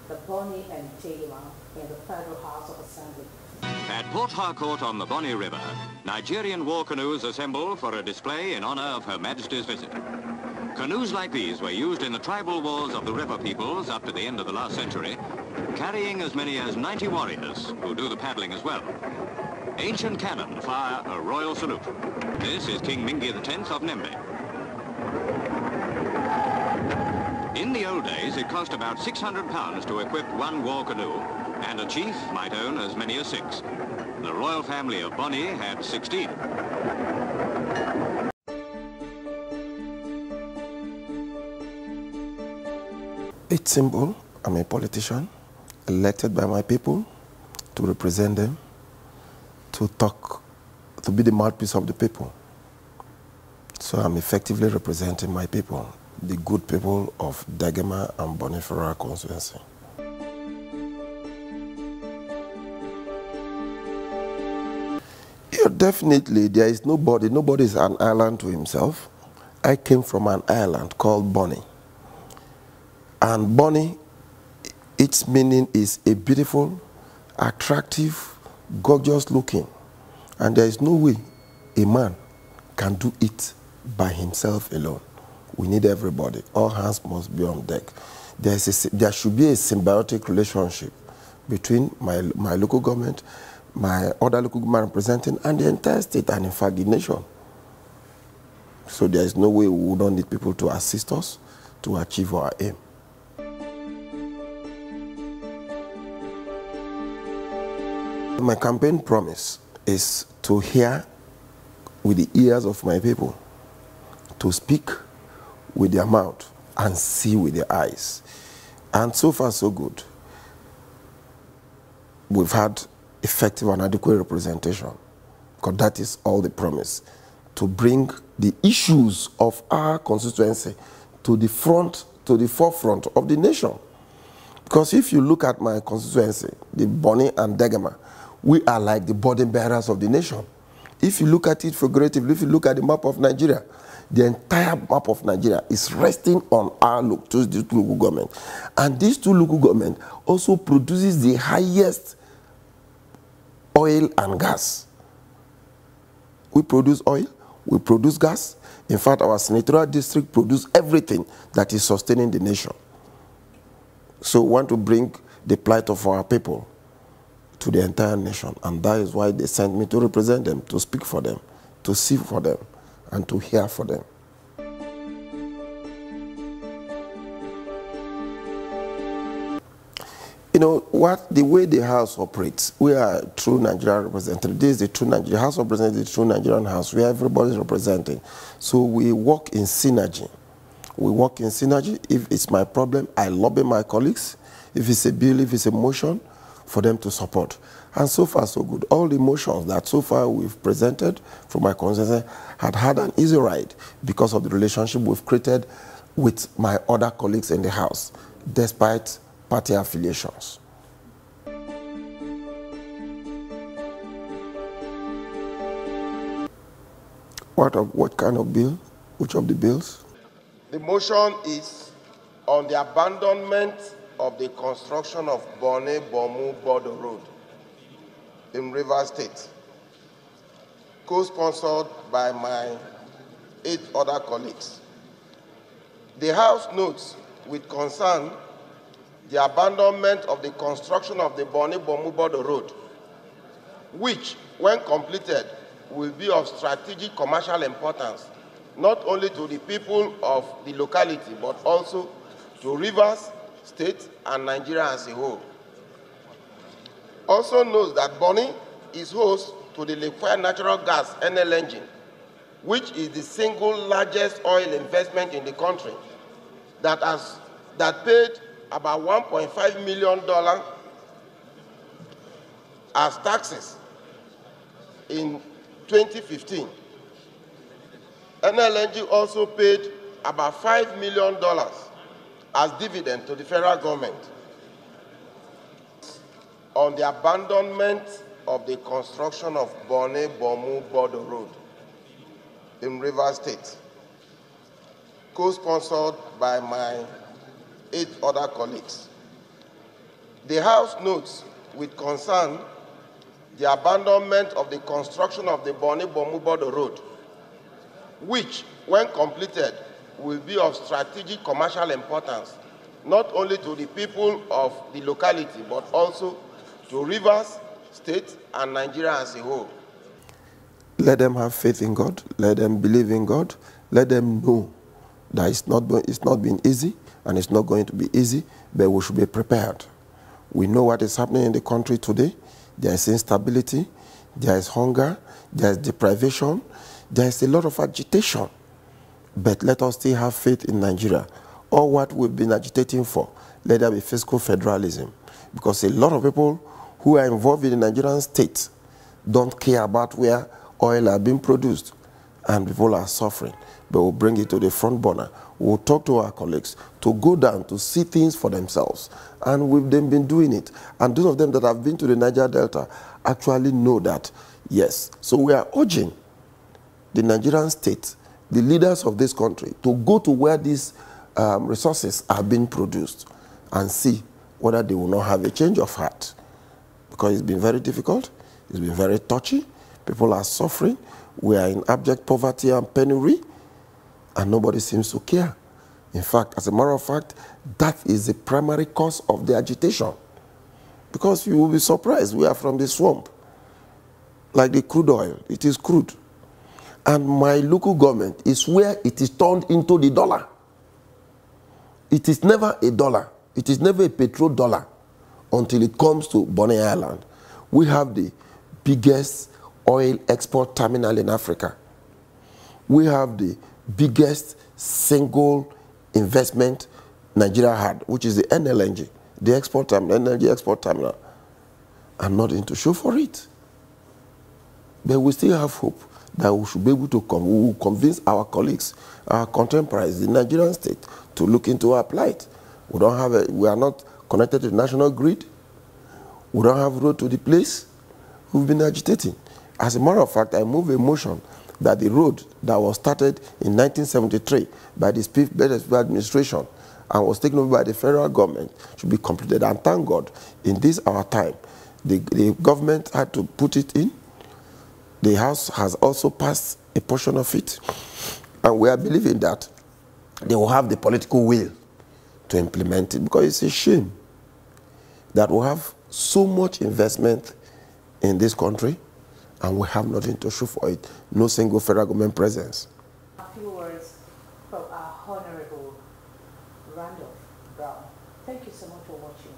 the Bonny and Dagama in the Federal House of Assembly. At Port Harcourt on the Bonny River, Nigerian war canoes assemble for a display in honor of Her Majesty's visit. Canoes like these were used in the tribal wars of the river peoples up to the end of the last century, carrying as many as 90 warriors who do the paddling as well. Ancient cannon fire a royal salute. This is King Mingi X of Nembe. In the old days, it cost about £600 to equip one war canoe, and a chief might own as many as 6. The royal family of Bonny had 16. It's simple. I'm a politician, elected by my people to represent them, to talk, to be the mouthpiece of the people. So I'm effectively representing my people, the good people of Dagama and Bonny Federal Constituency. Yeah, definitely, there is nobody is an island to himself. I came from an island called Bonny. And Bonny, its meaning is a beautiful, attractive, gorgeous looking. And there is no way a man can do it by himself alone. We need everybody. All hands must be on deck. There should be a symbiotic relationship between my local government, my other local government representing, and the entire state, and in fact the nation. So there is no way we would not need people to assist us to achieve our aim. My campaign promise is to hear with the ears of my people, to speak with their mouth and see with their eyes. And so far, so good. We've had effective and adequate representation, because that is all the promise, to bring the issues of our constituency to the forefront of the nation. Because if you look at my constituency, the Bonny and Dagama, we are like the burden bearers of the nation. If you look at it figuratively, if you look at the map of Nigeria, the entire map of Nigeria is resting on our two local governments. And these two local governments also produces the highest oil and gas. We produce oil, we produce gas. In fact, our senatorial district produces everything that is sustaining the nation. So we want to bring the plight of our people to the entire nation, and that is why they sent me to represent them, to speak for them, to see for them, and to hear for them. You know what, the way the House operates, we are a true Nigerian representative. This is the true Nigerian House of Representatives, the true Nigerian House, where everybody is representing. So we work in synergy. We work in synergy. If it's my problem, I lobby my colleagues. If it's a bill, if it's a motion, for them to support. And so far, so good. All the motions that so far we've presented from my constituency had an easy ride because of the relationship we've created with my other colleagues in the House, despite party affiliations. What kind of bill? Which of the bills? The motion is on the abandonment of the construction of Bonny-Bomu-Bodo Road in Rivers State, co-sponsored by my 8 other colleagues. The House notes with concern the abandonment of the construction of the Bonny-Bomu-Bodo Road, which, when completed, will be of strategic commercial importance, not only to the people of the locality, but also to Rivers State and Nigeria as a whole. Also knows that Bonny is host to the liquefied natural gas NLNG, which is the single largest oil investment in the country that paid about $1.5 million as taxes in 2015. NLNG also paid about $5 million as dividend to the federal government on the abandonment of the construction of Bonny-Bomu-Bodo Road in Rivers State, co-sponsored by my 8 other colleagues. The House notes with concern the abandonment of the construction of the Bonny-Bomubodo Road, which, when completed, will be of strategic commercial importance, not only to the people of the locality, but also to Rivers State and Nigeria as a whole. Let them have faith in God. Let them believe in God. Let them know that it's not been easy, and it's not going to be easy, but we should be prepared. We know what is happening in the country today. There is instability, there is hunger, there is deprivation, there is a lot of agitation. But let us still have faith in Nigeria. All what we've been agitating for, let there be fiscal federalism. Because a lot of people who are involved in the Nigerian state don't care about where oil are being produced, and people are suffering. But we'll bring it to the front burner. We'll talk to our colleagues to go down to see things for themselves. And we've been doing it. And those of them that have been to the Niger Delta actually know that, yes. So we are urging the Nigerian state, the leaders of this country, to go to where these resources are being produced and see whether they will not have a change of heart. Because it's been very difficult. It's been very touchy. People are suffering. We are in abject poverty and penury, and nobody seems to care. In fact, as a matter of fact, that is the primary cause of the agitation. Because you will be surprised, we are from the swamp. Like the crude oil, it is crude. And my local government is where it is turned into the dollar. It is never a dollar. It is never a petrodollar until it comes to Bonny Island. We have the biggest oil export terminal in Africa. We have the biggest single investment Nigeria had, which is the NLNG, the export terminal, energy export terminal, and nothing to show for it. But we still have hope that we should be able to we will convince our colleagues, our contemporaries, the Nigerian state, to look into our plight. We are not connected to the national grid. We don't have road to the place. We've been agitating. As a matter of fact, I moved a motion that the road that was started in 1973 by the Speed administration and was taken over by the federal government should be completed. And thank God, in this our time, the government had to put it in. The House has also passed a portion of it. And we are believing that they will have the political will to implement it, because it's a shame that we have so much investment in this country and we have nothing to show for it. No single federal government presence. A few words from our Honorable Randolph Brown. Thank you so much for watching.